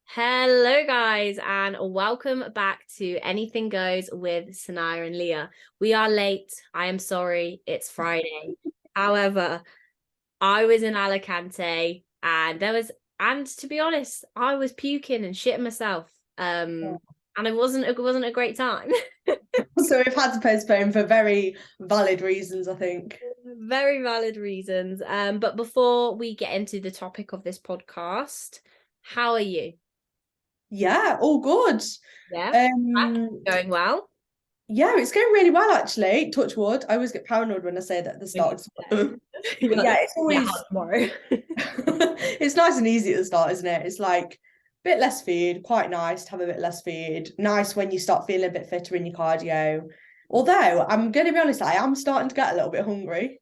Hello guys and welcome back to Anything Goes with Sania and Leah. We are late. I am sorry. It's Friday. However, I was in Alicante and to be honest, I was puking and shitting myself. And it wasn't a great time. So we've had to postpone for very valid reasons, I think. Very valid reasons. But before we get into the topic of this podcast, how are you? Yeah, all good. Yeah, Um, going well. yeah, it's going really well actually. Touch wood. I always get paranoid when I say that at the start. You're But yeah, like, it's yeah, always tomorrow. it's nice and easy at the start, isn't it? It's like a bit less food, quite nice to have a bit less food. Nice when you start feeling a bit fitter in your cardio. Although I'm going to be honest, I am starting to get a little bit hungry.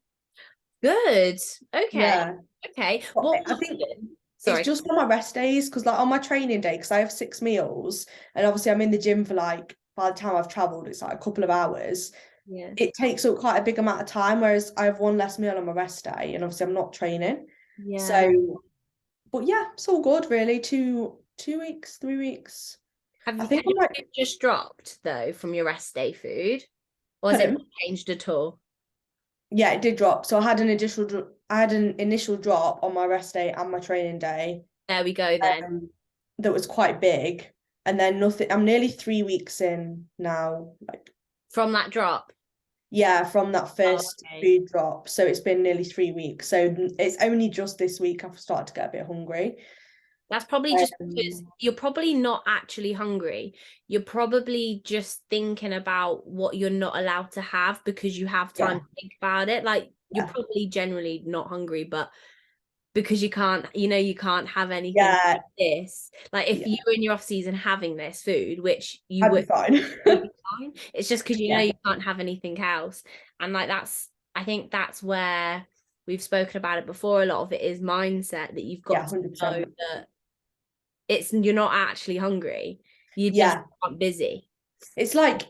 Good. Okay. Yeah. Okay. But What I think it's sorry. just on my rest days because like on my training day, because I have 6 meals and obviously I'm in the gym for like by the time I've traveled, it's like a couple of hours. Yeah. It takes up quite a big amount of time, whereas I have one less meal on my rest day and obviously I'm not training. Yeah. So, but yeah, it's all good really. Two weeks, 3 weeks. I Have think I your might food just dropped though from your rest day food? Or has put it him. not changed at all? Yeah, it did drop. So I had an initial drop on my rest day and my training day. There we go then. That was quite big. And then nothing, I'm nearly 3 weeks in now. Like, From that drop. yeah, from that Oh, first okay. food drop. So it's been nearly 3 weeks. So it's only just this week I've started to get a bit hungry. That's probably just because Um, you're probably not actually hungry. You're probably just thinking about what you're not allowed to have because you have time yeah, to think about it. Like you're yeah, probably generally not hungry, but because you can't have anything yeah, like this. Like if yeah. you were in your off season having this food, which you I'd be would, fine. you'd be fine. It's just because Yeah, you can't have anything else. And like I think that's where we've spoken about it before. A lot of it is mindset that you've yeah, got to know 100%. that you're not actually hungry. You just Yeah. aren't busy. It's like,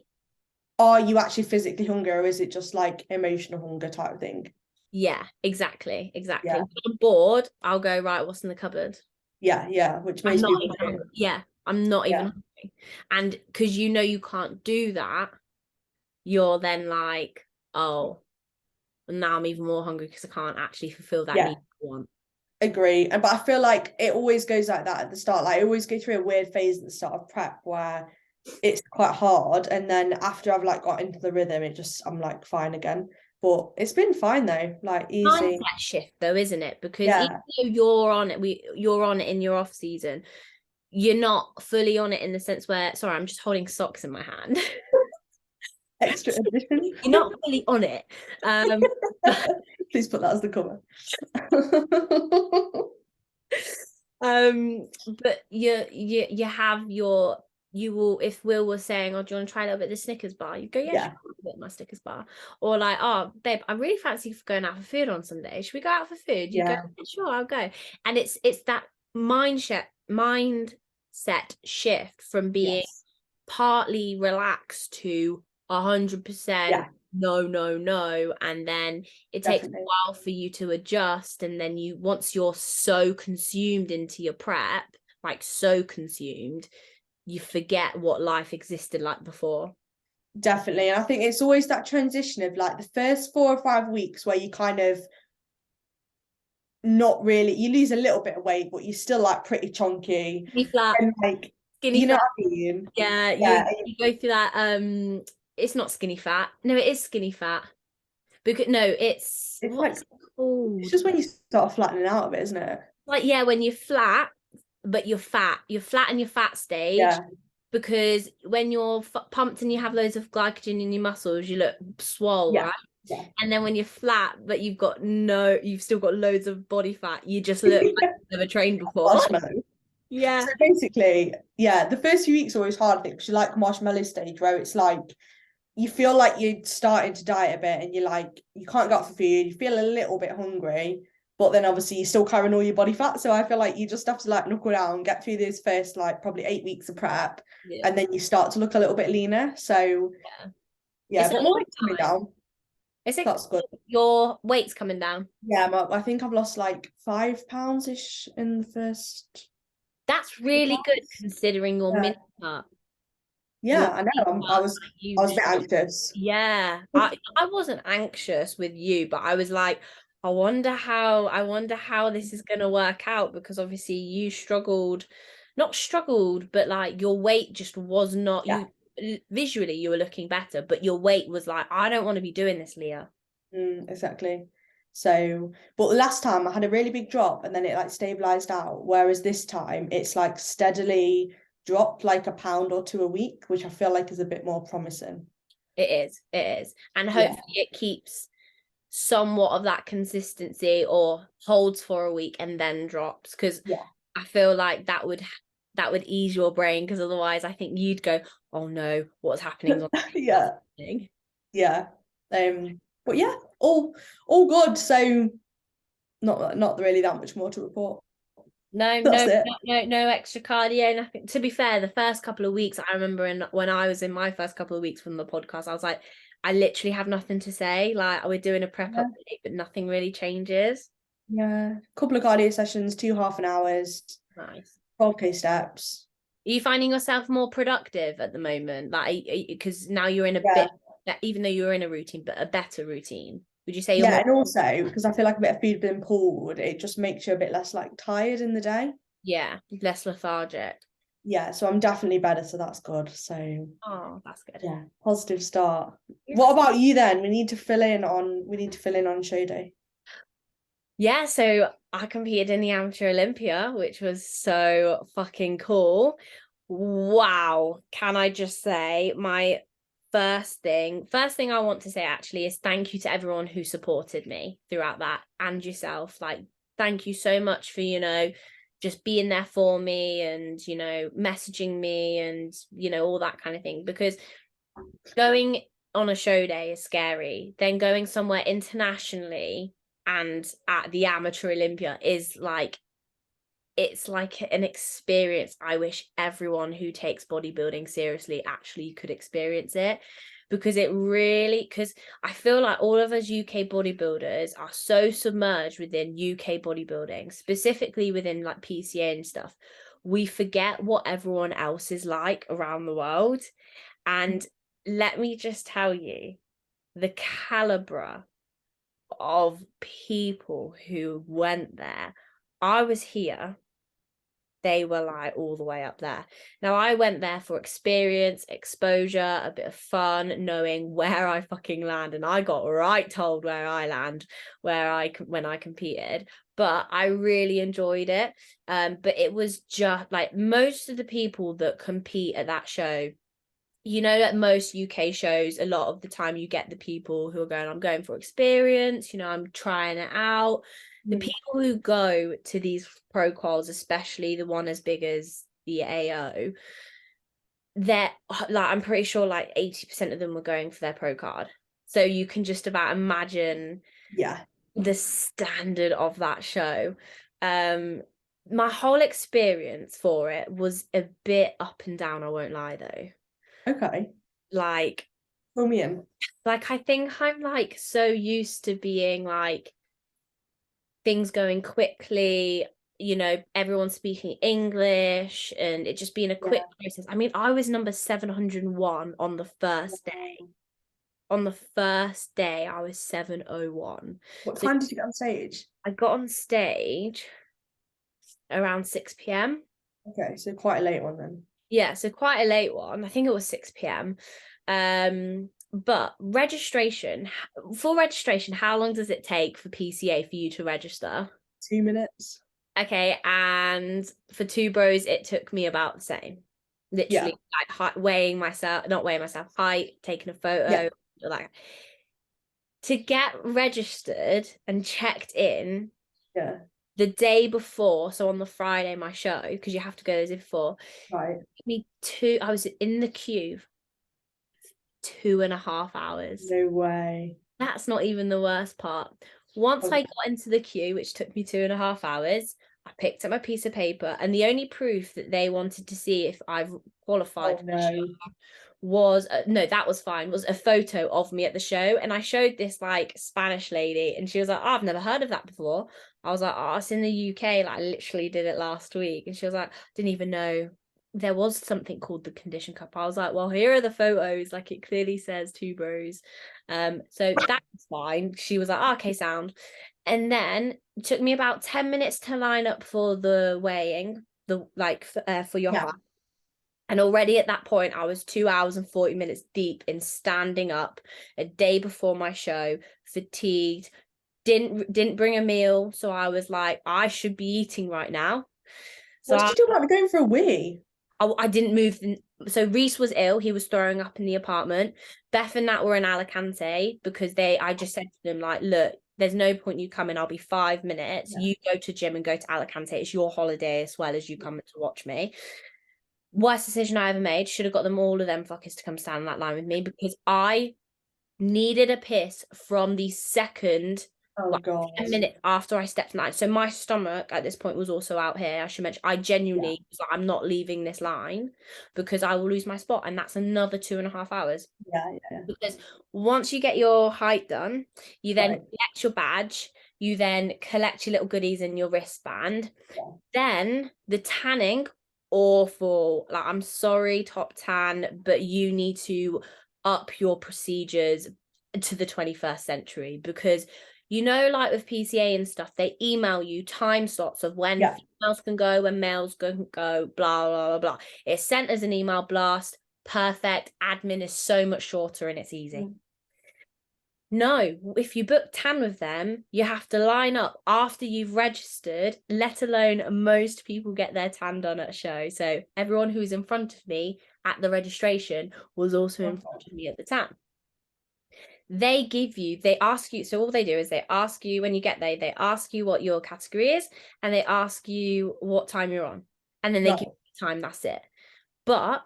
are you actually physically hungry or is it just like emotional hunger type thing? Yeah, exactly. Exactly. Yeah, When I'm bored, I'll go, right, what's in the cupboard? yeah, yeah, which I'm most not people even do. hungry. Yeah, I'm not even Yeah, hungry. And because you can't do that, you're then like, oh, now I'm even more hungry because I can't actually fulfill that yeah. need I want. Agree. And but I feel like it always goes like that at the start. Like I always go through a weird phase at the start of prep where it's quite hard. And then after I've like got into the rhythm, I'm like fine again. But it's been fine though, like easy. Mindset shift though, isn't it? Because even Yeah. though you're on it in your off season, you're not fully on it in the sense where, sorry, I'm just holding socks in my hand. Extra addition. You're not fully on it. Um, Please put that as the cover. but you have your you will if Will was saying, oh, do you want to try a little bit of the Snickers bar? You go, yeah, sure, Yeah. a bit of my Snickers bar. Or like, oh, babe, I really fancy going out for food on Sunday. Should we go out for food? You go, Yeah. yeah, sure, I'll go. And it's that mindset shift from being Yes. partly relaxed to 100% Yeah. no, no, no. And then it takes a Definitely. while for you to adjust. And then once you're so consumed into your prep, like so consumed, you forget what life existed like before. Definitely. And I think it's always that transition of like the first 4 or 5 weeks where you kind of not really, you lose a little bit of weight, but you're still like pretty chunky. Skinny fat, And like, skinny you know fat. what I mean? Yeah, Yeah. you go through that. It's not skinny fat. No, it is skinny fat. Because no, it's It's what like, is it it's called? just when you start flattening out of it, isn't it? Like, yeah, when you're flat, but you're fat. You're flat in your fat stage Yeah. because when you're pumped and you have loads of glycogen in your muscles, you look swole, Yeah. right? Yeah. And then when you're flat, but you've still got loads of body fat, you just look like you've never trained before. Marshmallow. Yeah. So basically, yeah, the first few weeks are always hard, I think, because you like marshmallow stage where it's like you feel like you're starting to diet a bit and you're like, you can't go out for food, you feel a little bit hungry, but then obviously you're still carrying all your body fat. So I feel like you just have to like knuckle down, get through those first like probably 8 weeks of prep, Yeah. and then you start to look a little bit leaner. So Yeah. yeah, It's a but my long weight's coming time. down. It's like That's good. your weight's coming down. Yeah, I think I've lost like 5 pounds ish in the first. That's really good considering your Yeah, mini cut. Your yeah, I know. mini I cut, was like, you I was a just bit anxious. yeah. I wasn't anxious with you, but I was like, I wonder how this is gonna work out, because obviously you struggled, not struggled, but like your weight just was not Yeah. you visually you were looking better, but your weight was like, I don't want to be doing this, Leah. Exactly. So, but last time I had a really big drop and then it like stabilized out. Whereas this time it's like steadily dropped like a pound or two a week, which I feel like is a bit more promising. It is. And Yeah. hopefully it keeps somewhat of that consistency, or holds for a week and then drops, because Yeah. I feel like that would ease your brain, because otherwise I think you'd go, oh no, what's happening? Yeah. Yeah. But yeah, all good. So not really that much more to report. No, That's no, it. no extra cardio, nothing. To be fair, the first couple of weeks, I remember when I was in my first couple of weeks from the podcast, I was like, I literally have nothing to say. Like, we're doing a prep Yeah. update, but nothing really changes. Yeah. Couple of cardio sessions, 2 half-an-hours, Nice. 12K steps. Are you finding yourself more productive at the moment? Like, because now you're in a Yeah. bit, even though you're in a routine, but a better routine. Would you say you're Yeah, more, and also because I feel like a bit of food being pulled, it just makes you a bit less like tired in the day. yeah, less lethargic? Yeah, so I'm definitely better, so that's good. So Oh, that's good. yeah, positive start. What Yes. about you then? We need to fill in on show day. Yeah, so I competed in the Amateur Olympia, which was so fucking cool. Wow. Can I just say, my first thing I want to say actually is thank you to everyone who supported me throughout that, and yourself. Like, thank you so much for, just being there for me, and, messaging me, and, all that kind of thing, because going on a show day is scary. Then going somewhere internationally and at the Amateur Olympia is like, it's like an experience I wish everyone who takes bodybuilding seriously actually could experience it, because I feel like all of us UK bodybuilders are so submerged within UK bodybuilding, specifically within like PCA and stuff. We forget what everyone else is like around the world. And let me just tell you, the caliber of people who went there. I was here, they were like all the way up there. Now, I went there for experience, exposure, a bit of fun, knowing where I fucking land. And I got right told where I land, when I competed. But I really enjoyed it. But it was just like most of the people that compete at that show, at most UK shows, a lot of the time you get the people who are going, I'm going for experience, I'm trying it out. The people who go to these pro quals, especially the one as big as the AO, they're like, I'm pretty sure like 80% of them were going for their pro card. So you can just about imagine Yeah. the standard of that show. My whole experience for it was a bit up and down, I won't lie though. Okay. Like, Fill me in. I think I'm like so used to being like things going quickly, everyone speaking English, and it just being a quick process. I mean, I was number 701 on the first day. On the first day, I was 701. What So time did you get on stage? I got on stage around 6 p.m. Okay, so quite a late one then. Yeah, so quite a late one. I think it was 6 p.m. But for registration, how long does it take for PCA for you to register? 2 minutes. Okay, and for two bros, it took me about the same. Literally, like not weighing myself, height, taking a photo, like to get registered and checked in Yeah. the day before. So on the Friday, my show, because you have to go the day before. Right. I was in the queue 2.5 hours. No way. That's not even the worst part. Once Oh, I got into the queue, which took me 2.5 hours, I picked up my piece of paper, and the only proof that they wanted to see if I've qualified no. was no, that was fine, was a photo of me at the show. And I showed this like Spanish lady and she was like, oh, I've never heard of that before. I was like, oh, it's in the UK, like I literally did it last week. And she was like, didn't even know there was something called the Condition Cup. I was like, well, here are the photos, like it clearly says two bros. So that's fine. She was like, oh, okay, sound. And then it took me about 10 minutes to line up for the weighing, the like for your height. And already at that point, I was 2 hours and 40 minutes deep in standing up a day before my show, fatigued, didn't bring a meal. So I was like, I should be eating right now. So What did you do about going for a wee? I didn't move. So Reese was ill. He was throwing up in the apartment. Beth and Nat were in Alicante because I just said to them, like, look, there's no point you coming. I'll be 5 minutes. You go to gym and go to Alicante. It's your holiday as well as you coming to watch me. Worst decision I ever made. Should have got all of them fuckers to come stand in that line with me because I needed a piss from the second, like, God. 10 minutes after I stepped in line. So my stomach at this point was also out here. I should mention, I genuinely was like, I'm not leaving this line because I will lose my spot. And that's another 2.5 hours. Yeah. Because once you get your height done, you then collect your badge, you then collect your little goodies in your wristband. Then the tanning, awful. Like, I'm sorry, Top Tan, but you need to up your procedures to the 21st century because like with PCA and stuff, they email you time slots of when females can go, when males can go, blah blah blah blah. It's sent as an email blast. Perfect. Admin is so much shorter and it's easy. No, if you book tan with them, you have to line up after you've registered, let alone most people get their tan done at a show. So everyone who's in front of me at the registration was also in front of me at the tan. They ask you, so all they do is they ask you when you get there, they ask you what your category is and they ask you what time you're on. And then they give you the time, that's it. But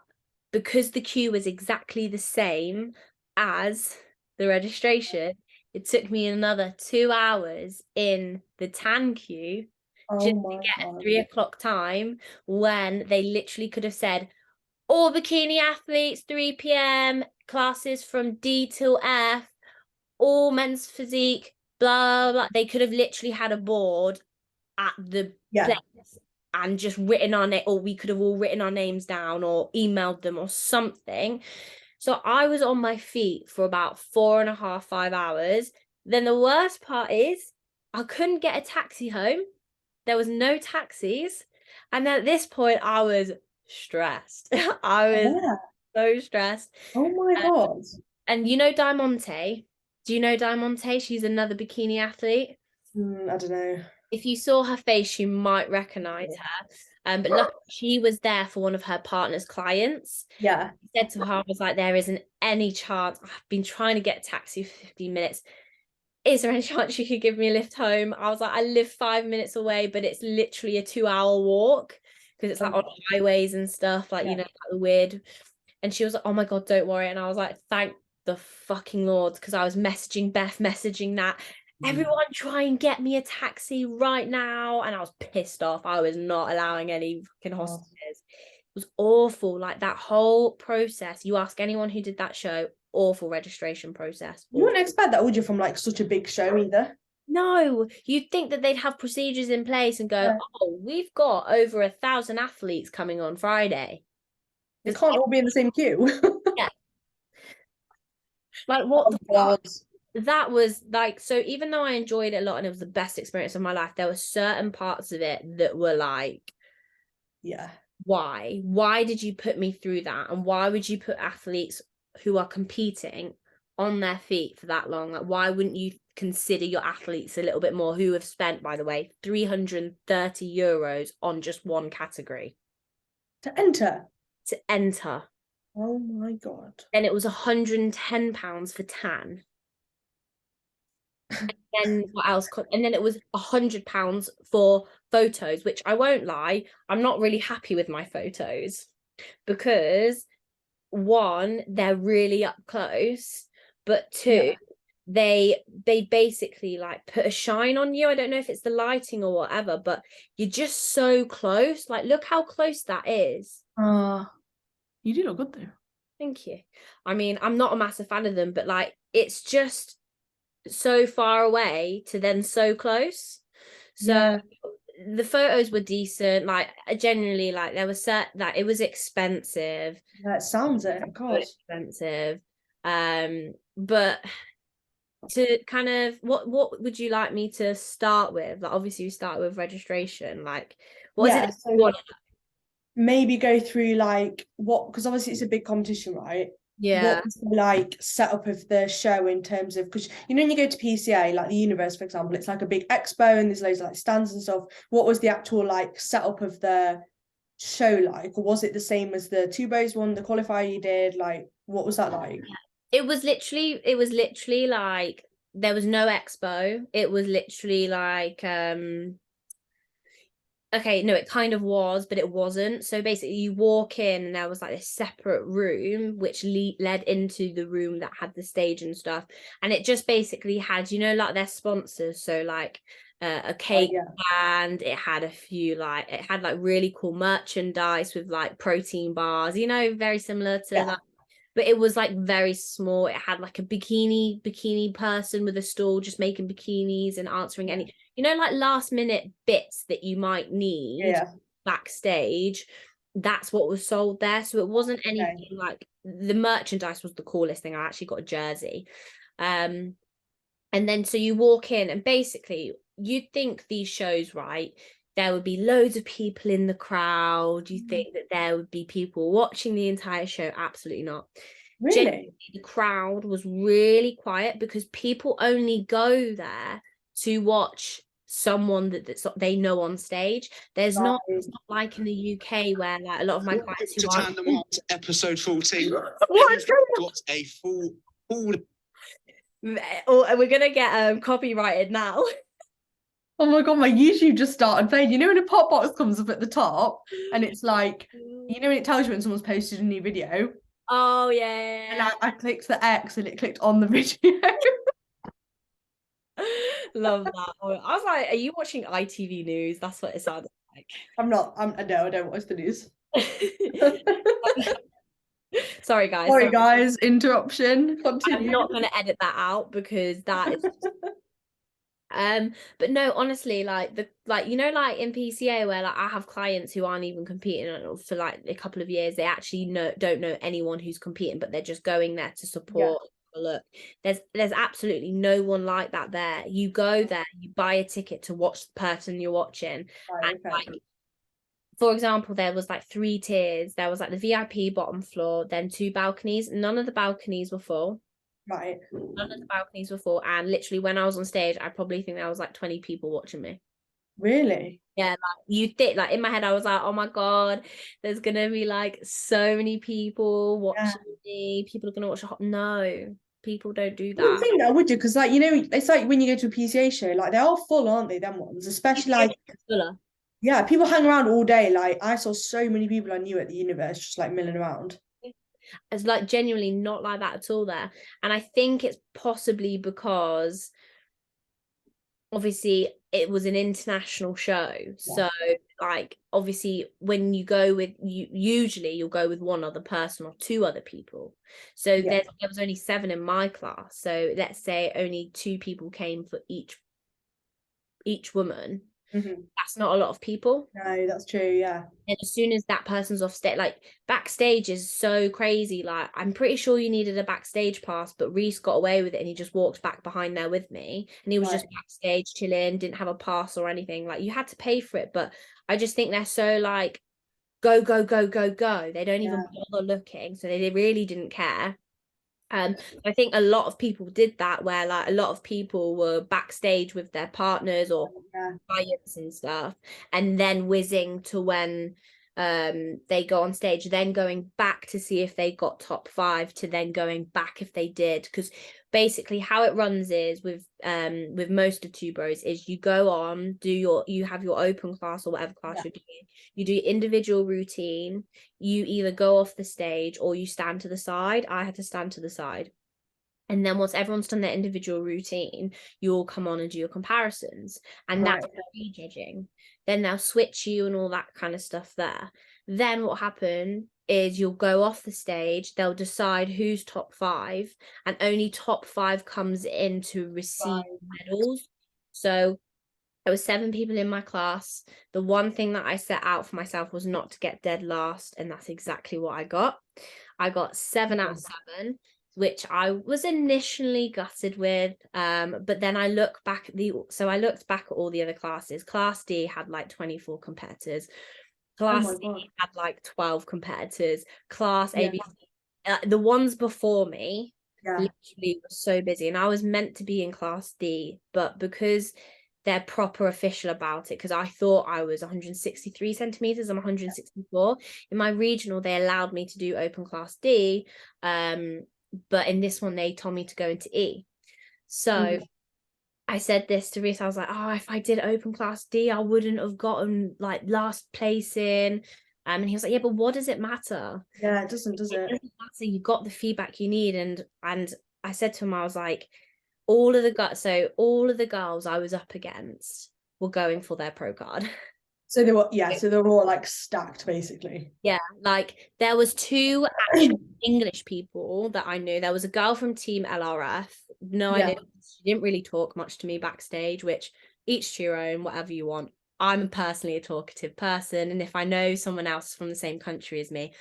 because the queue was exactly the same as the registration, it took me another 2 hours in the tan queue just to get a 3 o'clock time when they literally could have said, all bikini athletes, 3 p.m, classes from D till F, all men's physique, blah, blah. They could have literally had a board at the place and just written on it, or we could have all written our names down or emailed them or something. So I was on my feet for about 4.5, 5 hours. Then the worst part is I couldn't get a taxi home. There was no taxis. And then at this point, I was stressed. I was so stressed. Oh my God. And you know Diamante? Do you know Diamante? She's another bikini athlete. I don't know. If you saw her face, you might recognize her. But luckily, she was there for one of her partner's clients. Yeah. He said to her, I was like, there isn't any chance. I've been trying to get a taxi for 15 minutes. Is there any chance you could give me a lift home? I was like, I live 5 minutes away, but it's literally a 2-hour walk because it's like on highways and stuff, like, like the weird. And she was like, oh my God, don't worry. And I was like, thank the fucking Lord, because I was messaging Beth, messaging that. Everyone try and get me a taxi right now. And I was pissed off. I was not allowing any fucking hostages. It was awful. Like that whole process. You ask anyone who did that show, awful registration process. You wouldn't expect that, would you, from like such a big show either? No, you'd think that they'd have procedures in place and go, oh, we've got over 1,000 athletes coming on Friday. They can't all be in the same queue. Yeah. Like what the fuck? That was like, so even though I enjoyed it a lot and it was the best experience of my life, there were certain parts of it that were like, why did you put me through that? And why would you put athletes who are competing on their feet for that long? Like, why wouldn't you consider your athletes a little bit more, who have spent, by the way, €330 on just one category to enter? Oh my God. And it was £110 for tan. And then what else? And then it was £100 for photos, which I won't lie, I'm not really happy with my photos because one, they're really up close, but two, they basically like put a shine on you. I don't know if it's the lighting or whatever, but you're just so close. Like, look how close that is. You do look good though. Thank you. I mean, I'm not a massive fan of them, but like it's just so far away to then so close. So Yeah, the photos were decent. Like generally, like there was that it was expensive, that sounds it, of so course. expensive. But to kind of what would you like me to start with? Like obviously you start with registration. Like what is it Yeah, that you so want? maybe go through like what, because obviously it's a big competition, right? Yeah. What was the like setup of the show in terms of, because you know when you go to PCA, like the universe, for example, it's like a big expo and there's loads of like stands and stuff. What was the actual like setup of the show like? Or was it the same as the two bows one, the qualifier you did? Like, what was that like? It was literally like there was no expo. It was literally like okay, no, it kind of was, but it wasn't. So basically, you walk in, and there was like this separate room which led into the room that had the stage and stuff. And it just basically had, like their sponsors. So like a cake Yeah, stand. It had a few like it had like really cool merchandise with like protein bars. Very similar to yeah, like, but it was like very small. It had like a bikini person with a stall just making bikinis and answering yeah, any, like last minute bits that you might need yeah. backstage. That's what was sold there. So it wasn't Okay. anything like the merchandise was the coolest thing. I actually got a jersey. Um, and then so you walk in and basically you'd think these shows, right? There would be loads of people in the crowd. You think that there would be people watching the entire show. Absolutely not. Genuinely, Really? the crowd was really quiet because people only go there to watch someone that they know on stage. Right. It's not like in the UK where like a lot of my clients who To are turn them on to episode 14. What's going on? Got a full oh, we're gonna get copyrighted now. Oh my god, my YouTube just started playing. You know when a pop box comes up at the top and it's like, when it tells you when someone's posted a new video? Oh And yeah. I clicked the X and it clicked on the video. Love that. I was like, are you watching ITV News? That's what it sounded like. No, I don't watch the news. Sorry, guys. Sorry, Sorry. guys, interruption. I'm Continue. not going to edit that out because that is but no, honestly, like like in PCA where like I have clients who aren't even competing for like a couple of years. They actually don't know anyone who's competing, but they're just going there to Yeah, support. Look, there's absolutely no one like that there. You go there, you buy a ticket to watch the person you're watching, right, and okay. like for example, there was like 3 tiers. There was like the VIP bottom floor, then 2 balconies. None of the balconies were full. Right. None of the balconies were full. And literally when I was on stage, I probably think there was like 20 people watching me. Really? Yeah, like you think like in my head, I was like, oh my God, there's gonna be like so many people Yeah. watching me. People are gonna watch no, people don't do I wouldn't that. think that, would you? Because like, it's like when you go to a PCA show, like they're all full, aren't they, them ones? Especially like, Fuller. yeah, people hang around all day. Like I saw so many people I knew at the universe just like milling around. It's like genuinely not like that at all there. And I think it's possibly because obviously it was an international show, so like obviously when you go with usually you'll go with one other person or 2 other people. So Yeah. there was only 7 in my class, so let's say only 2 people came for each woman. Mhm. That's not a lot of people. No, that's true. Yeah. And as soon as that person's off stage, like backstage is so crazy. Like I'm pretty sure you needed a backstage pass, but Reese got away with it and he just walked back behind there with me. And he was Right. just backstage chilling, didn't have a pass or anything. Like you had to pay for it, but I just think they're so like go, go, go, go, go. They don't even bother looking. So they really didn't care. I think a lot of people did that where like a lot of people were backstage with their partners or Yeah. clients and stuff, and then whizzing to when they go on stage, then going back to see if they got top 5 to then going back if they did, because basically how it runs is with most of Two Bros is you go on, you have your open class or whatever class you're doing, you do individual routine, you either go off the stage or you stand to the side. I had to stand to the side. And then once everyone's done their individual routine, you all come on and do your comparisons. And that's pre-judging. Then they'll switch you and all that kind of stuff there. Then what happened is you'll go off the stage, they'll decide who's top 5, and only top 5 comes in to receive medals. So there were 7 people in my class. The one thing that I set out for myself was not to get dead last, and that's exactly what I got. I got 7 out of 7, which I was initially gutted with. But then I look back I looked back at all the other classes. Class D had like 24 competitors. Class C had like 12 competitors. Class ABC, the ones before me literally were so busy, and I was meant to be in class D, but because they're proper official about it, because I thought I was 163 centimeters, I'm 164. In my regional, they allowed me to do open class D, but in this one, they told me to go into E. So I said this to Reese, I was like, oh, if I did open class D, I wouldn't have gotten like last place in. And he was like, yeah, but what does it matter? Yeah, it doesn't, does it? It doesn't matter. You got the feedback you need. And I said to him, I was like, all of the girls I was up against were going for their pro card. So they were, so they were all like stacked basically. Yeah, like there was 2 actual English people that I knew. There was a girl from Team LRF. No idea. She didn't really talk much to me backstage, which each to your own, whatever you want. I'm personally a talkative person, and if I know someone else from the same country as me,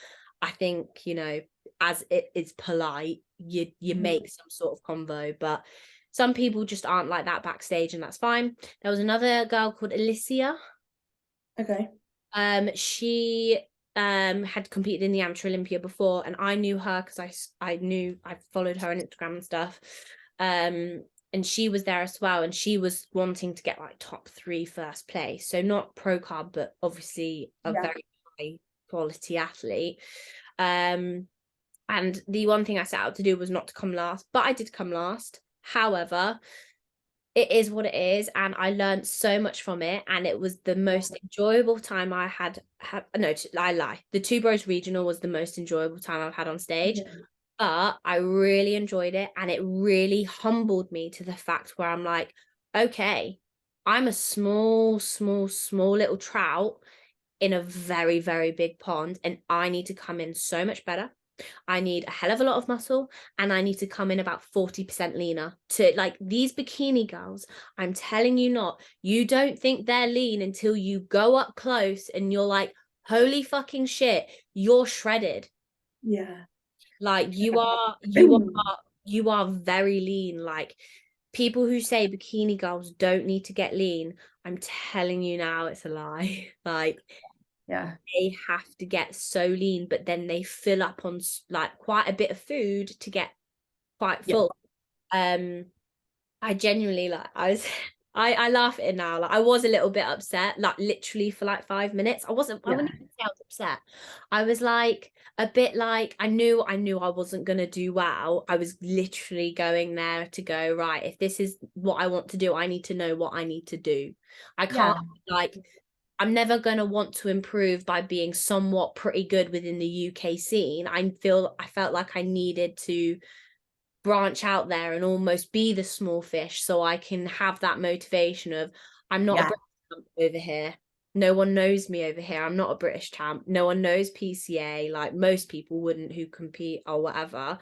I think, you know, as it is polite, you make some sort of convo. But some people just aren't like that backstage, and that's fine. There was another girl called Alicia. Okay. She had competed in the Amateur Olympia before, and I knew her because I followed her on Instagram and stuff. And she was there as well, and she was wanting to get like top 3 first place. So not pro card, but obviously a very high quality athlete. And the one thing I set out to do was not to come last, but I did come last. However, it is what it is, and I learned so much from it, and it was the most enjoyable time I had. No, I lie. The Two Bros Regional was the most enjoyable time I've had on stage, but I really enjoyed it, and it really humbled me to the fact where I'm like, okay, I'm a small little trout in a very, very big pond, and I need to come in so much better. I need a hell of a lot of muscle, and I need to come in about 40% leaner. To like these bikini girls, I'm telling you not, you don't think they're lean until you go up close and you're like, holy fucking shit, you're shredded. Yeah. Like you are very lean. Like people who say bikini girls don't need to get lean, I'm telling you now, it's a lie. Like they have to get so lean, but then they fill up on like quite a bit of food to get quite full. I genuinely I laugh at it now. Like I was a little bit upset, like literally for like 5 minutes. I wouldn't even say I was upset. I was like a bit like I knew I wasn't gonna do well. I was literally going there to go, right, if this is what I want to do, I need to know what I need to do. I can't like I'm never going to want to improve by being somewhat pretty good within the UK scene. I felt like I needed to branch out there and almost be the small fish, so I can have that motivation of I'm not a British champ over here. No one knows me over here. I'm not a British champ. No one knows PCA, like most people wouldn't who compete or whatever.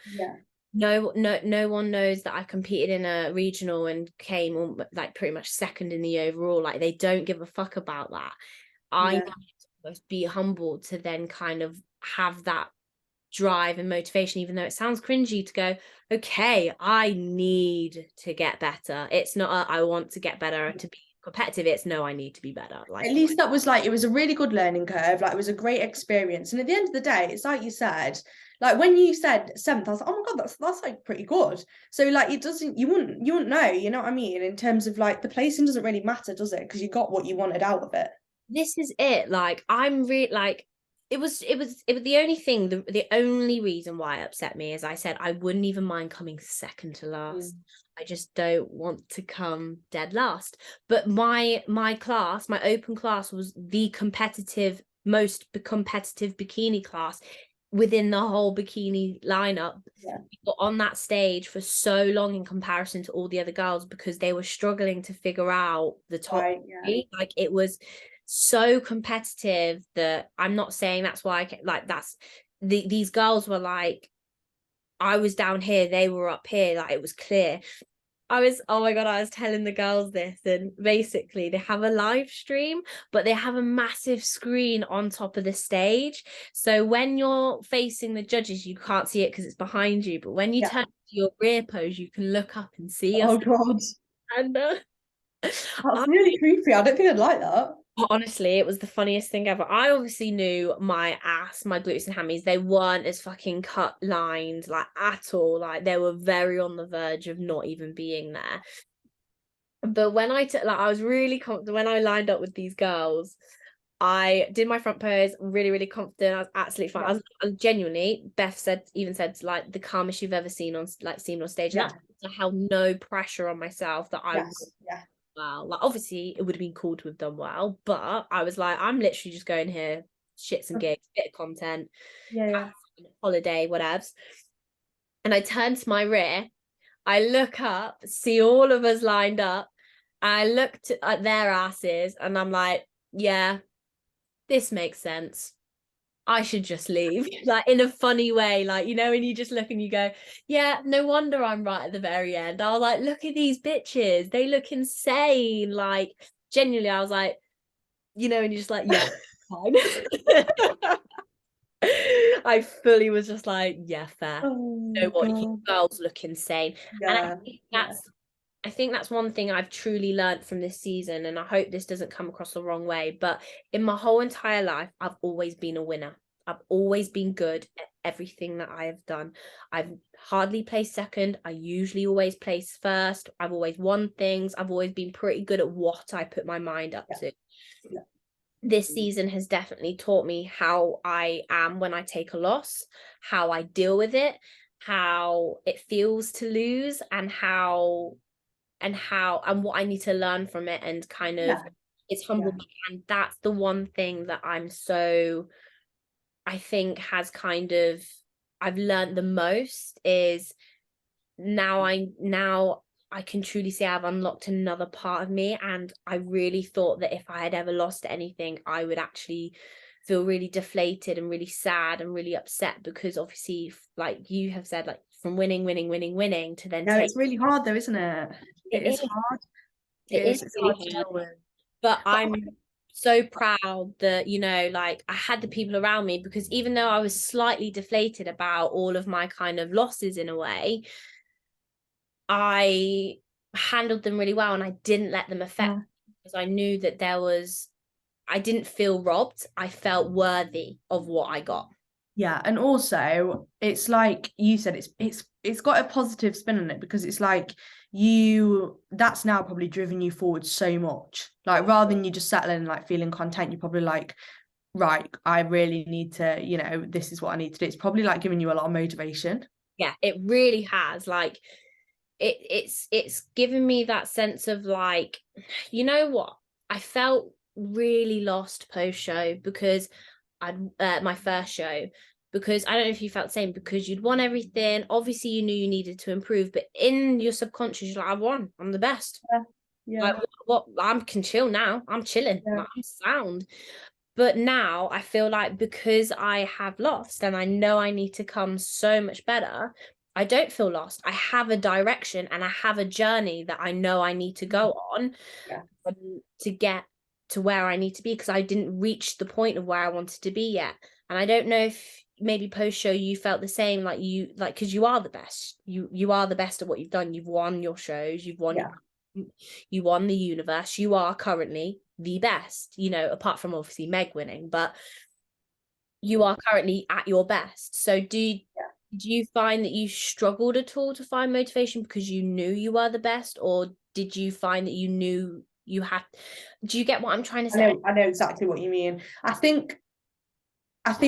No one knows that I competed in a regional and came like pretty much second in the overall. Like they don't give a fuck about that. I need to almost be humbled to then kind of have that drive and motivation, even though it sounds cringy to go, okay, I need to get better. It's not I want to get better to be competitive. It's no, I need to be better. Like at least that was like, it was a really good learning curve. Like it was a great experience. And at the end of the day, it's like you said, like when you said 7th, I was like, oh my God, that's like pretty good. So like you wouldn't know, you know what I mean? In terms of like the placing doesn't really matter, does it? Because you got what you wanted out of it. This is it. Like I'm really like it was the only thing, the only reason why it upset me, as I said, I wouldn't even mind coming second to last. I just don't want to come dead last. But my class, my open class, was the most competitive bikini class within the whole bikini lineup. Yeah. We got on that stage for so long in comparison to all the other girls because they were struggling to figure out the top three. Like it was so competitive that I'm not saying that's why these girls were like, I was down here, they were up here, like it was clear. Oh my God, I was telling the girls this, and basically they have a live stream, but they have a massive screen on top of the stage. So when you're facing the judges, you can't see it because it's behind you. But when you turn to your rear pose, you can look up and see us. Oh God. And That's really creepy. I don't think I'd like that. honestly, it was the funniest thing ever. I obviously knew my ass, my glutes and hammies, they weren't as fucking cut lined like at all. Like they were very on the verge of not even being there. But when I took, like, I was really confident when I lined up with these girls. I did my front pose, really, really confident. I was absolutely fine. I was genuinely, Beth said, like the calmest you've ever seen on stage. Yeah. I held no pressure on myself that I Yeah. well. Like obviously it would have been cool to have done well, but I was like, I'm literally just going here, shits and gigs, bit of content, holiday, whatevs. And I turn to my rear, I look up, see all of us lined up. I looked at their asses and I'm like, yeah, this makes sense. I should just leave, like in a funny way, like, you know, and you just look and you go, yeah, no wonder I'm right at the very end. I was like, look at these bitches, they look insane. Like genuinely, I was like, you know, and you're just like, yeah, fine. I fully was just like, yeah, fair. Oh, You know what, God. you girls look insane. And I think that's one thing I've truly learned from this season, and I hope this doesn't come across the wrong way, but in my whole entire life, I've always been a winner. I've always been good at everything that I have done. I've hardly placed second. I usually always place first. I've always won things. I've always been pretty good at what I put my mind up to. Yeah. This season has definitely taught me how I am when I take a loss, how I deal with it, how it feels to lose, and what I need to learn from it, and kind of it's humbled me. And that's the one thing that I think has kind of I've learned the most is now I can truly say I've unlocked another part of me, and I really thought that if I had ever lost anything, I would actually feel really deflated and really sad and really upset, because obviously, like you have said, like from winning to then it's really hard though, isn't it? It is hard. It's hard really to hard. deal with. But I'm so proud that, you know, like I had the people around me, because even though I was slightly deflated about all of my kind of losses in a way, I handled them really well, and I didn't let them affect me, because I knew that I didn't feel robbed. I felt worthy of what I got. Yeah, and also it's like you said, it's got a positive spin on it, because it's like that's now probably driven you forward so much. Like rather than you just settling and like feeling content, you're probably like, right, I really need to, you know, this is what I need to do. It's probably like giving you a lot of motivation. Yeah, it really has. Like it's given me that sense of like, you know what, I felt really lost post show, because I'd my first show, because I don't know if you felt the same, because you'd won everything. Obviously you knew you needed to improve, but in your subconscious you're like, I won, I'm the best. Like what I can chill now, I'm chilling, like, I'm sound. But now I feel like, because I have lost and I know I need to come so much better, I don't feel lost. I have a direction and I have a journey that I know I need to go on to get to where I need to be, because I didn't reach the point of where I wanted to be yet. And I don't know if maybe post show you felt the same, like because you are the best. You are the best at what you've done. You've won your shows, you've won you won the universe. You are currently the best, you know, apart from obviously Meg winning, but you are currently at your best. So do you find that you struggled at all to find motivation because you knew you were the best, or did you find that you knew you had? Do you get what I'm trying to say? I know exactly what you mean. I think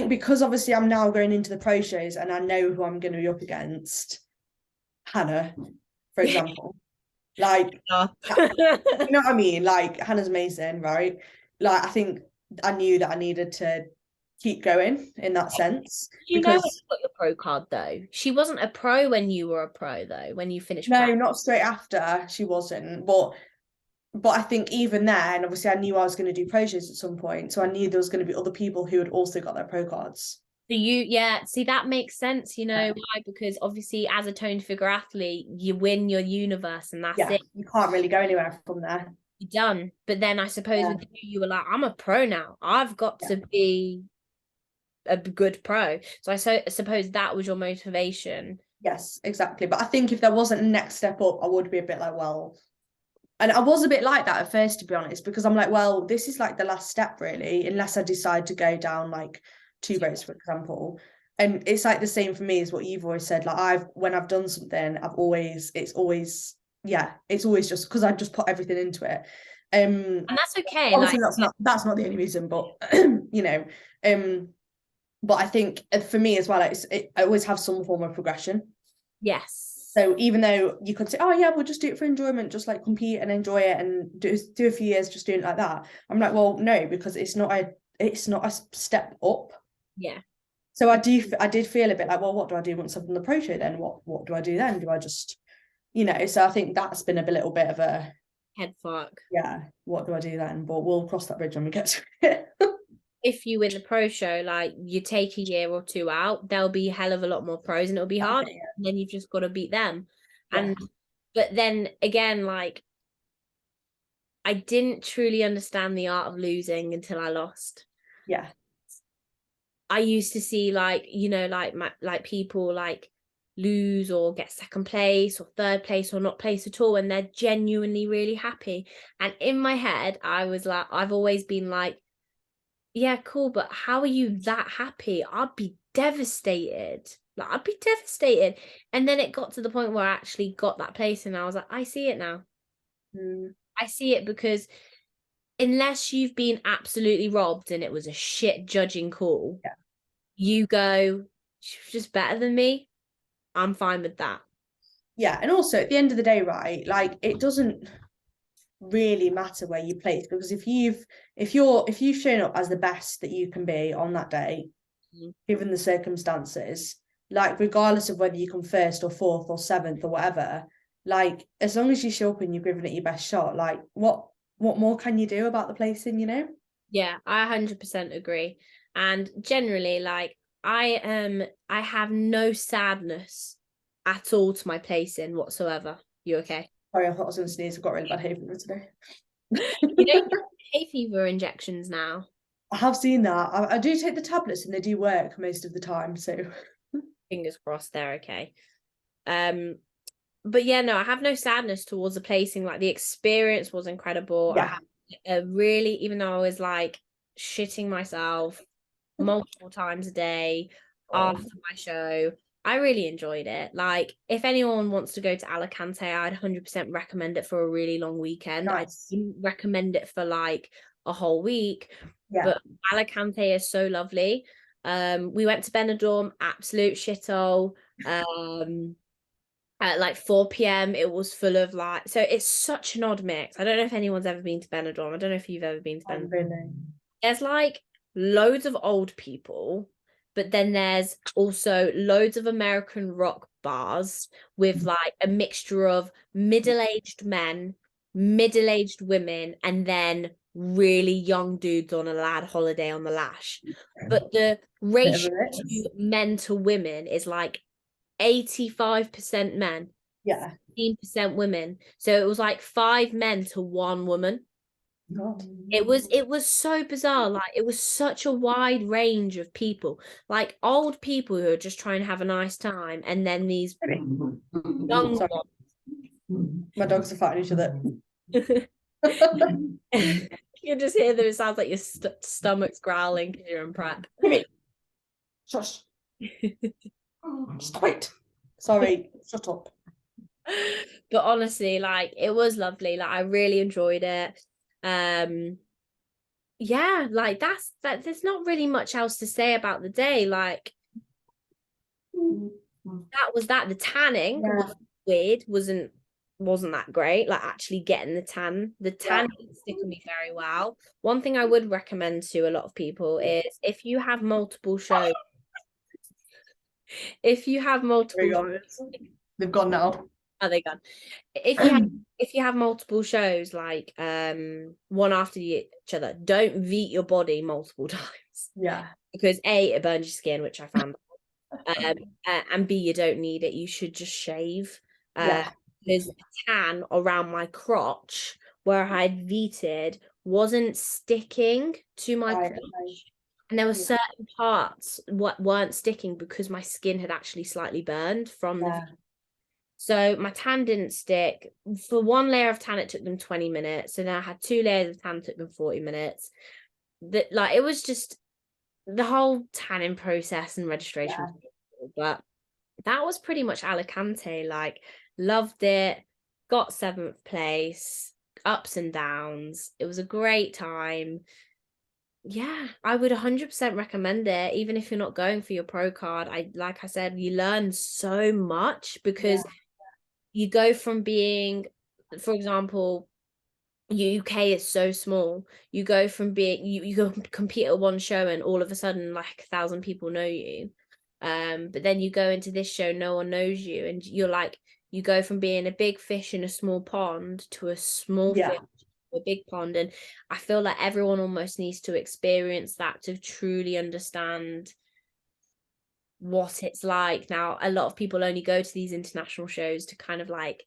because obviously I'm now going into the pro shows and I know who I'm going to be up against, Hannah, for example. Like, you know what I mean? Like, Hannah's amazing, right? Like, I think I knew that I needed to keep going in that sense. You know when Because you got your pro card though. She wasn't a pro when you were a pro though, when you finished no, practice. not straight after, she wasn't. But I think even then, obviously I knew I was going to do pro shows at some point. So I knew there was going to be other people who had also got their pro cards. So yeah, see that makes sense, you know Yeah. why? Because obviously as a toned figure athlete, you win your universe and that's Yeah, it. you can't really go anywhere from there. You're done. But then I suppose with you were like, I'm a pro now. I've got to be a good pro. So I suppose that was your motivation. Yes, exactly. But I think if there wasn't a next step up, I would be a bit like, well, and I was a bit like that at first, to be honest, because I'm like, well, this is like the last step, really, unless I decide to go down like 2 rows, for example. And it's like the same for me as what you've always said. Like when I've done something, it's always just because I just put everything into it. And that's okay. Obviously Like that's not the only reason, but you know, but I think for me as well, I always have some form of progression. yes. So even though you could say, oh yeah, we'll just do it for enjoyment, just like compete and enjoy it and do a few years just doing it like that. I'm like, well, no, because it's not a step up. Yeah. So I did feel a bit like, well, what do I do once I've done the pro show then? What do I do then? Do I just, so I think that's been a little bit of a Head fuck. yeah, what do I do then? But we'll cross that bridge when we get to it. If you win the pro show, like you take a year or 2 out, there'll be a hell of a lot more pros and it'll be hard. Yeah. And then you've just got to beat them. Yeah. But then again, like I didn't truly understand the art of losing until I lost. Yeah. I used to see like, like people like lose or get second place or third place or not place at all and they're genuinely really happy. And in my head, I was like, I've always been like, yeah, cool, but how are you that happy? I'd be devastated. Like, I'd be devastated. And then it got to the point where I actually got that place and I was like, I see it now. I see it because unless you've been absolutely robbed and it was a shit judging call, you go, she's just better than me. I'm fine with that. Yeah. And also at the end of the day, right, like it doesn't really matter where you place because if you've shown up as the best that you can be on that day, given the circumstances, like regardless of whether you come first or fourth or seventh or whatever, like as long as you show up and you've given it your best shot, like what more can you do about the placing, Yeah, I 100% agree. And generally, like I have no sadness at all to my placing whatsoever. You okay? Sorry, I thought I was going to sneeze. I've got really bad hay fever today. You don't get hay fever injections now. I have seen that. I do take the tablets and they do work most of the time. So fingers crossed they're okay. But yeah, no, I have no sadness towards the placing. Like the experience was incredible. yeah. I had a really, even though I was like shitting myself multiple times a day after my show, I really enjoyed it. Like if anyone wants to go to Alicante, I'd 100% recommend it for a really long weekend. Nice. I didn't recommend it for like a whole week, Yeah. but Alicante is so lovely. We went to Benidorm, absolute shithole. At like 4 p.m. it was full of like, so it's such an odd mix. I don't know if anyone's ever been to Benidorm. I don't know if you've ever been to Benidorm. Really. There's like loads of old people, but then there's also loads of American rock bars with like a mixture of middle-aged men, middle-aged women, and then really young dudes on a lad holiday on the lash. But the ratio to men to women is like 85% men, 15% women. So it was like 5 men to 1 woman. God. It was so bizarre. Like it was such a wide range of people, like old people who are just trying to have a nice time, and then these young ones. My dogs are fighting each other. You just hear them. It sounds like your stomach's growling because you're in prep. Shush. Stop it. Sorry, shut up. But honestly, like it was lovely. Like I really enjoyed it. Yeah, like that. There's not really much else to say about the day. Like that was that. The tanning was weird. Wasn't wasn't that great, like actually getting the tan didn't stick on me very well. One thing I would recommend to a lot of people is if you have multiple shows, if you have multiple They've gone now. are they gone? If you have multiple shows like one after each other, don't beat your body multiple times. Yeah. Because A, it burns your skin, which I found, and B, you don't need it. You should just shave. Yeah. Because the tan around my crotch where I'd veted wasn't sticking to my Right, crotch. okay. And there were Yeah. certain parts what weren't sticking because my skin had actually slightly burned from the. So my tan didn't stick. For one layer of tan, it took them 20 minutes. So then I had 2 layers of tan, took them 40 minutes. That, like, it was just the whole tanning process and registration. Yeah. But that was pretty much Alicante. Like, loved it, got 7th place, ups and downs. It was a great time. Yeah, I would 100% recommend it, even if you're not going for your pro card. Like I said, you learn so much because you go from being, for example, UK is so small. You go from being you go compete at one show and all of a sudden like 1,000 people know you. But then you go into this show, no one knows you, and you're like, you go from being a big fish in a small pond to a small fish to a big pond. And I feel like everyone almost needs to experience that to truly understand what it's like. Now, a lot of people only go to these international shows to kind of like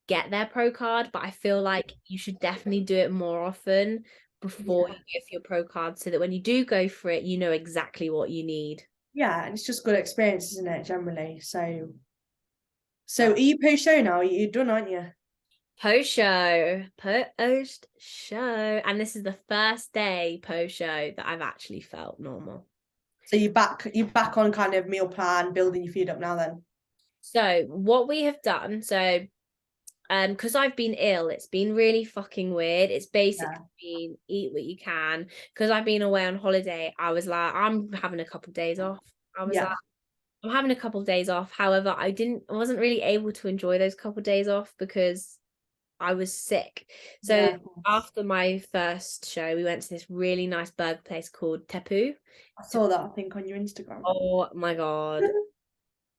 get their pro card, but I feel like you should definitely do it more often before you go for your pro card, so that when you do go for it, you know exactly what you need. Yeah, and it's just good experience, isn't it, generally? So are you post show now? You're done, aren't you? Post show, and this is the first day post show that I've actually felt normal. So you're back on kind of meal plan, building your food up now then. So what we have done, because I've been ill, it's been really fucking weird. It's basically been eat what you can. Because I've been away on holiday, I was like, I'm having a couple of days off. I was like, I'm having a couple of days off. However, I wasn't really able to enjoy those couple of days off because I was sick. So after my first show, we went to this really nice burger place called Tepu. I saw that, I think, on your Instagram. Oh my God.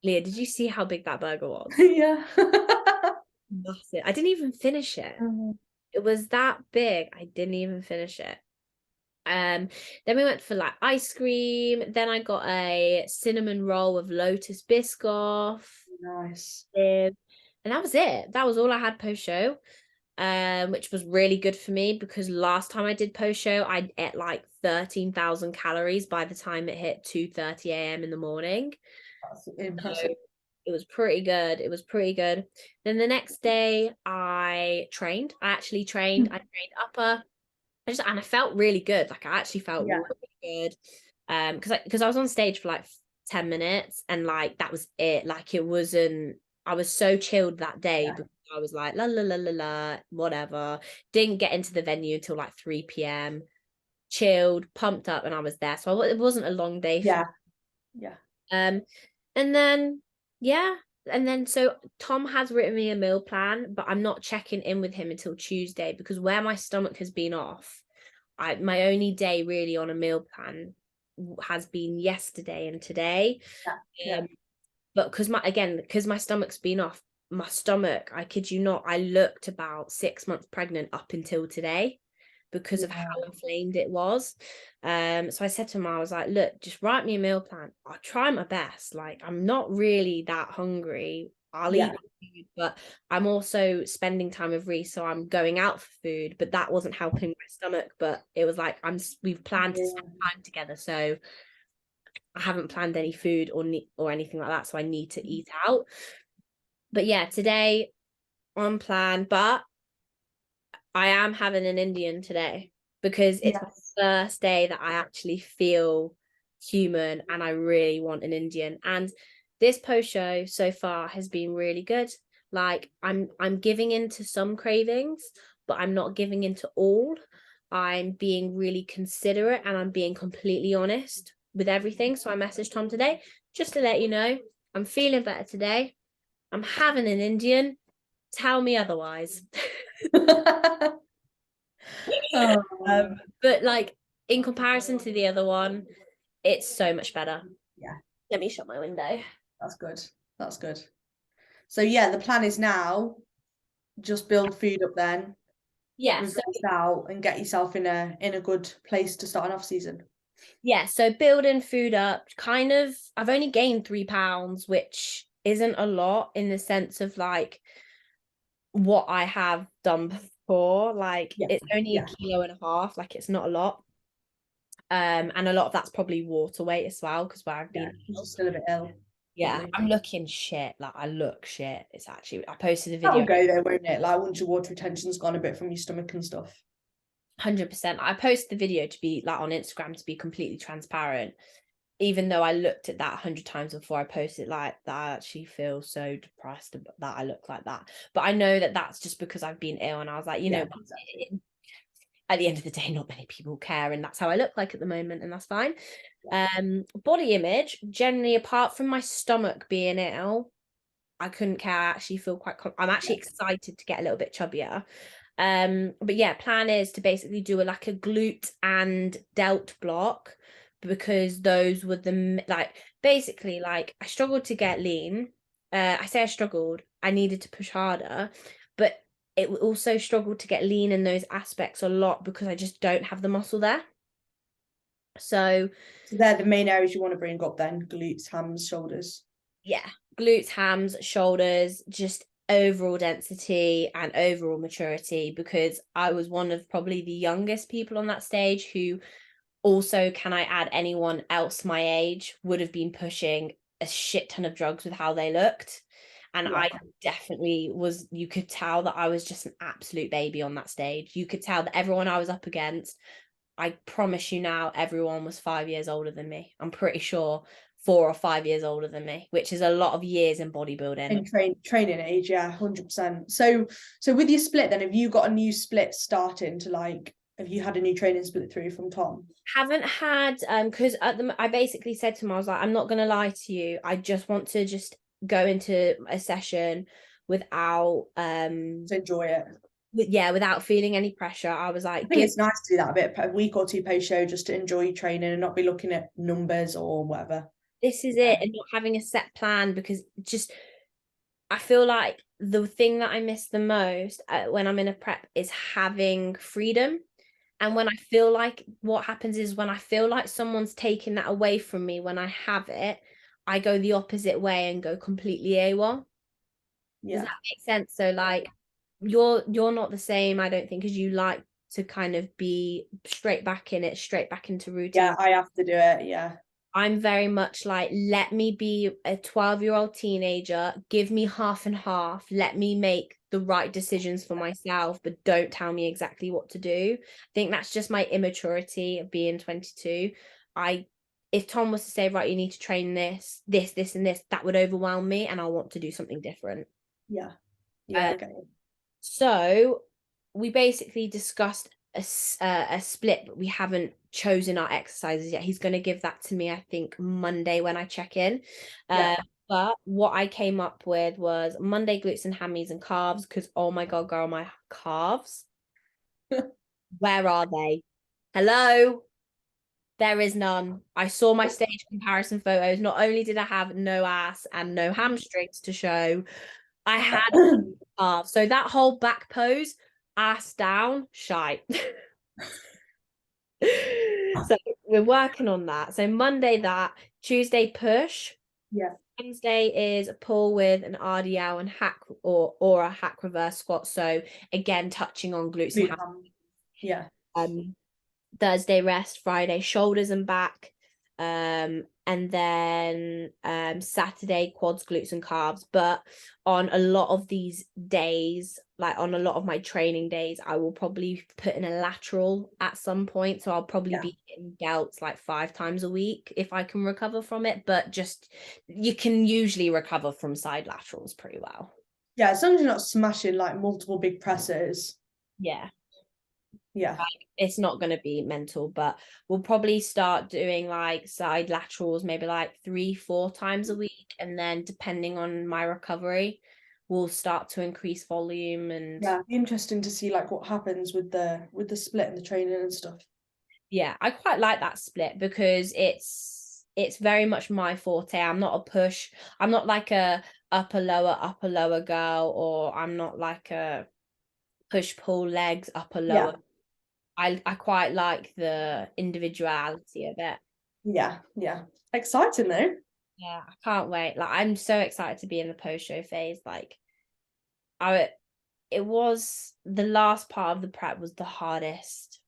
Leah, did you see how big that burger was? Yeah. Massive. I didn't even finish it. It was that big. I didn't even finish it. Then we went for like ice cream. Then I got a cinnamon roll with lotus biscoff. Nice. And that was it. That was all I had post show. Which was really good for me because last time I did post show, I ate like 13,000 calories by the time it hit 2:30 a.m. in the morning. That's impressive. So it was pretty good. It was pretty good. Then the next day I trained. I trained upper. And I felt really good. Like I actually felt really good. Because I was on stage for like 10 minutes and like that was it. Like it wasn't, I was so chilled that day because I was like la la la la la, whatever. Didn't get into the venue until like 3 p.m. Chilled, pumped up, and I was there. So it wasn't a long day for me. And then so Tom has written me a meal plan, but I'm not checking in with him until Tuesday because where my stomach has been off, my only day really on a meal plan has been yesterday and today. But because my stomach's been off, my stomach, I kid you not, I looked about 6 months pregnant up until today because of how inflamed it was. So I said to him, I was like, look, just write me a meal plan. I'll try my best. Like, I'm not really that hungry. I'll eat food, but I'm also spending time with Reese, so I'm going out for food, but that wasn't helping my stomach. But it was like we've planned to spend time together, so I haven't planned any food or anything like that, so I need to eat out. But yeah, today on plan, but I am having an Indian today because it's the first day that I actually feel human and I really want an Indian. And this post show so far has been really good. Like I'm giving into some cravings, but I'm not giving into all. I'm being really considerate and I'm being completely honest with everything. So I messaged Tom today just to let you know I'm feeling better today. I'm having an Indian. Tell me otherwise. Oh. But like in comparison to the other one, it's so much better. Yeah. Let me shut my window. That's good. That's good. So yeah, the plan is now just build food up then, Yeah. rest out and get yourself in a good place to start an off season. Yeah, so building food up, kind of, I've only gained 3 pounds, which isn't a lot in the sense of like what I have done before. Like it's only a kilo and a half, like it's not a lot. And a lot of that's probably water weight as well, because where I've been Still a bit ill. Yeah, probably. I'm looking shit. Like I look shit. It's actually I posted a That'll video. go there, won't it? Like once your water retention's gone a bit from your stomach and stuff. 100%. I posted the video to be like on Instagram to be completely transparent. Even though I looked at that 100 times before I posted, like that, I actually feel so depressed that I look like that. But I know that that's just because I've been ill, and I was like, you know, exactly. At the end of the day, not many people care, and that's how I look like at the moment, and that's fine. Body image, generally, apart from my stomach being ill, I couldn't care. I actually feel quite I'm actually excited to get a little bit chubbier. But yeah, plan is to basically do like a glute and delt block, because those were the like basically like I struggled to get lean. I say I struggled, I needed to push harder, but it also struggled to get lean in those aspects a lot because I just don't have the muscle there. So they're the main areas you want to bring up then: glutes, hams, shoulders. Yeah, glutes, hams, shoulders, just overall density and overall maturity, because I was one of probably the youngest people on that stage who also, can I add anyone else my age, would have been pushing a shit ton of drugs with how they looked. And I definitely was, you could tell that I was just an absolute baby on that stage. You could tell that everyone I was up against, I promise you now, everyone was 5 years older than me. I'm pretty sure 4 or 5 years older than me, which is a lot of years in bodybuilding. In training age, yeah, 100%. So with your split then, have you got a new split starting to like, have you had a new training split through from Tom? Haven't had, because I basically said to him, I was like, I'm not gonna lie to you, I just want to just go into a session without to enjoy it. Without feeling any pressure. I was like, I think it's nice to do that a week or two post show, just to enjoy your training and not be looking at numbers or whatever. This is it, and not having a set plan, because just I feel like the thing that I miss the most when I'm in a prep is having freedom. And when I feel like, what happens is when I feel like someone's taking that away from me, when I have it, I go the opposite way and go completely AWOL. Does that make sense? So like you're not the same, I don't think, as you like to kind of be straight back in it, straight back into routine. Yeah, I have to do it. Yeah. I'm very much like, let me be a 12-year-old teenager, give me half and half, let me make the right decisions for myself, but don't tell me exactly what to do. I think that's just my immaturity of being 22. If Tom was to say, right, you need to train this, and this, that would overwhelm me, and I want to do something different. Yeah. Okay. So we basically discussed a split, but we haven't chosen our exercises yet. He's going to give that to me, I think, Monday when I check in. But what I came up with was Monday glutes and hammies and calves, because oh my god, girl, my calves. Where are they? Hello? There is none. I saw my stage comparison photos. Not only did I have no ass and no hamstrings to show, I had calves. So that whole back pose, ass down, shite. So we're working on that. So Monday that, Tuesday push. Yeah. Wednesday is a pull with an RDL and hack or a hack reverse squat. So again, touching on glutes and hamstrings. Yeah. Thursday rest, Friday shoulders and back, and then Saturday quads, glutes and calves. But on a lot of these days, like on a lot of my training days, I will probably put in a lateral at some point, so I'll probably be hitting delts like 5 times a week if I can recover from it. But just, you can usually recover from side laterals pretty well. Yeah, as long as you're not smashing like multiple big presses. Yeah. Like, it's not going to be mental, but we'll probably start doing like side laterals maybe like 3-4 times a week, and then depending on my recovery, will start to increase volume. And Yeah, interesting to see like what happens with the split and the training and stuff. yeah, I quite like that split because it's very much my forte. I'm not a push. I'm not like a upper lower girl, or I'm not like a push pull legs upper lower. I quite like the individuality of it. Yeah. Exciting though. Yeah, I can't wait. Like, I'm so excited to be in the post show phase. Like, it was the last part of the prep was the hardest.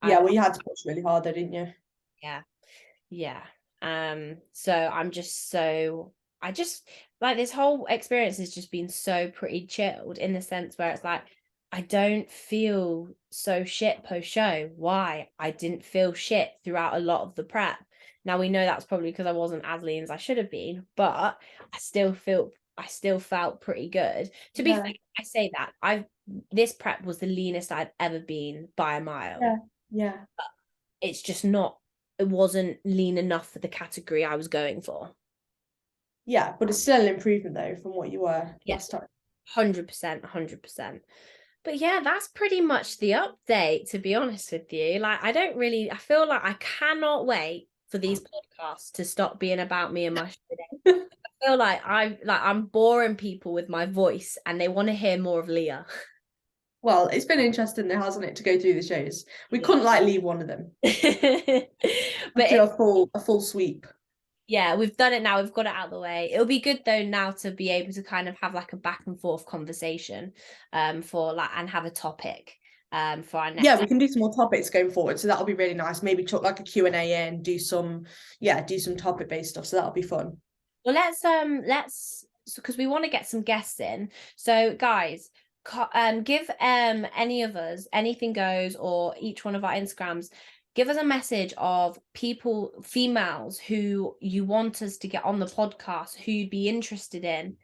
Yeah, well, you had to push really hard though, didn't you? Yeah. So I just like this whole experience has just been so pretty chilled, in the sense where it's like I don't feel so shit post show. Why? I didn't feel shit throughout a lot of the prep. Now we know that's probably because I wasn't as lean as I should have been, but I still felt pretty good. To be fair, I say that this prep was the leanest I've ever been by a mile. Yeah. But it's just not, it wasn't lean enough for the category I was going for. Yeah, but it's still an improvement though from what you were last time. 100%. But yeah, that's pretty much the update, to be honest with you. Like, I feel like I cannot wait for these podcasts to stop being about me and my show. I feel like I'm boring people with my voice and they want to hear more of Leah. Well, it's been interesting though, hasn't it, to go through the shows. We couldn't like leave one of them. But do a full sweep. Yeah, we've done it now. We've got it out of the way. It'll be good though now to be able to kind of have like a back and forth conversation, for like, and have a topic, for our next. Yeah, we can do some more topics going forward. So that'll be really nice. Maybe chuck like a Q&A in, do some topic based stuff. So that'll be fun. Well, let's because we want to get some guests in. So guys, give any of us, anything goes, or each one of our Instagrams, give us a message of people, females who you want us to get on the podcast, who you'd be interested in,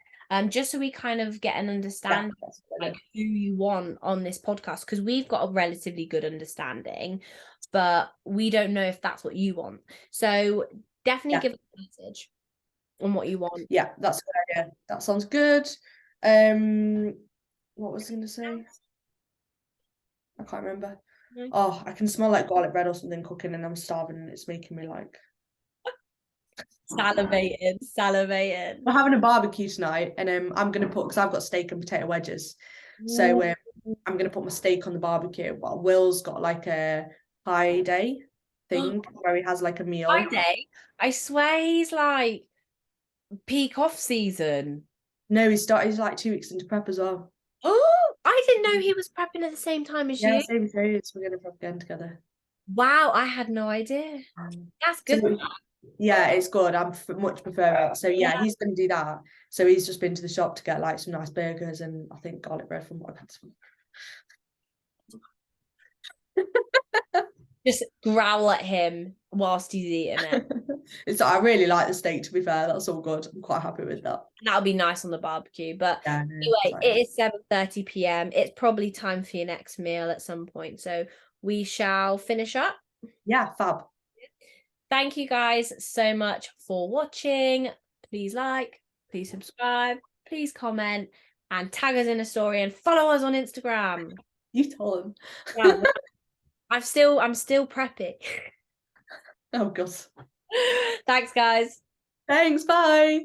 just so we kind of get an understanding like who you want on this podcast, because we've got a relatively good understanding, but we don't know if that's what you want. So definitely give us a message on what you want. Yeah, that's a good idea. That sounds good. What was I going to say? I can't remember. Oh, I can smell like garlic bread or something cooking, and I'm starving, and it's making me like salivating. We're having a barbecue tonight, and I'm gonna put, because I've got steak and potato wedges, so I'm gonna put my steak on the barbecue. While Will's got like a high day thing where he has like a meal. High day? I swear he's like peak off season. No, he's like 2 weeks into prep as well. Oh, I didn't know he was prepping at the same time as you. Same as we're gonna prep again together. Wow, I had no idea. That's good. So, yeah, it's good. I much prefer it. So yeah, he's gonna do that. So he's just been to the shop to get like some nice burgers and I think garlic bread from what I can. Just growl at him whilst he's eating it. I really like the steak, to be fair. That's all good. I'm quite happy with that. That'll be nice on the barbecue. But yeah, anyway, it is 7:30 p.m. It's probably time for your next meal at some point. So we shall finish up. Yeah, fab. Thank you guys so much for watching. Please like, please subscribe, please comment, and tag us in a story and follow us on Instagram. You told him. Yeah, I'm still prepping. Oh god. Thanks, guys. Thanks, bye.